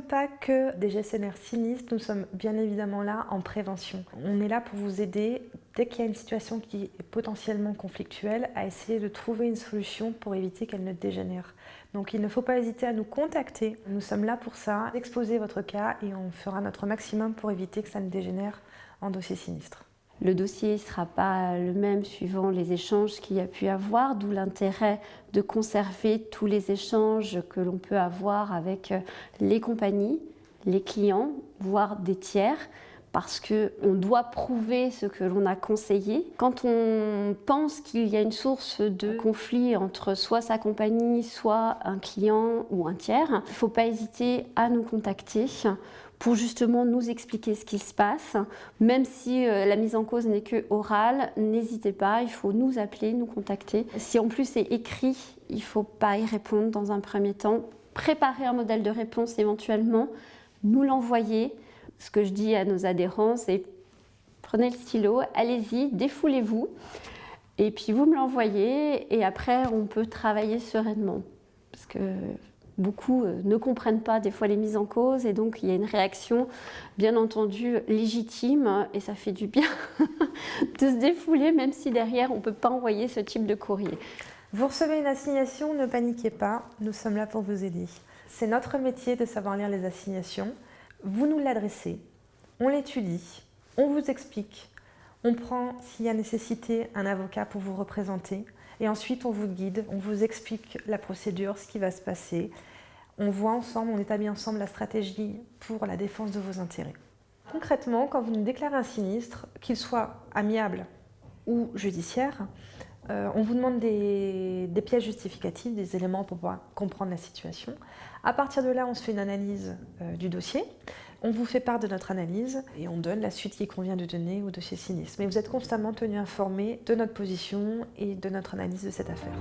pas que des gestionnaires sinistres, nous sommes bien évidemment là en prévention. On est là pour vous aider, dès qu'il y a une situation qui est potentiellement conflictuelle, à essayer de trouver une solution pour éviter qu'elle ne dégénère. Donc il ne faut pas hésiter à nous contacter. Nous sommes là pour ça, exposer votre cas et on fera notre maximum pour éviter que ça ne dégénère en dossier sinistre. Le dossier ne sera pas le même suivant les échanges qu'il y a pu avoir, d'où l'intérêt de conserver tous les échanges que l'on peut avoir avec les compagnies, les clients, voire des tiers, parce qu'on doit prouver ce que l'on a conseillé. Quand on pense qu'il y a une source de conflit entre soit sa compagnie, soit un client ou un tiers, il ne faut pas hésiter à nous contacter pour justement nous expliquer ce qui se passe. Même si la mise en cause n'est que orale, n'hésitez pas, il faut nous appeler, nous contacter. Si en plus c'est écrit, il ne faut pas y répondre dans un premier temps. Préparer un modèle de réponse éventuellement, nous l'envoyer. Ce que je dis à nos adhérents, c'est prenez le stylo, allez-y, défoulez-vous, et puis vous me l'envoyez, et après on peut travailler sereinement. Parce que beaucoup ne comprennent pas des fois les mises en cause et donc il y a une réaction bien entendu légitime et ça fait du bien de se défouler même si derrière on ne peut pas envoyer ce type de courrier. Vous recevez une assignation, ne paniquez pas, nous sommes là pour vous aider. C'est notre métier de savoir lire les assignations. Vous nous l'adressez, on l'étudie, on vous explique, on prend s'il y a nécessité un avocat pour vous représenter. Et ensuite, on vous guide, on vous explique la procédure, ce qui va se passer. On voit ensemble, on établit ensemble la stratégie pour la défense de vos intérêts. Concrètement, quand vous nous déclarez un sinistre, qu'il soit amiable ou judiciaire, on vous demande des pièces justificatives, des éléments pour pouvoir comprendre la situation. À partir de là, on se fait une analyse du dossier. On vous fait part de notre analyse et on donne la suite qui convient de donner au dossier sinistre. Mais vous êtes constamment tenu informé de notre position et de notre analyse de cette affaire.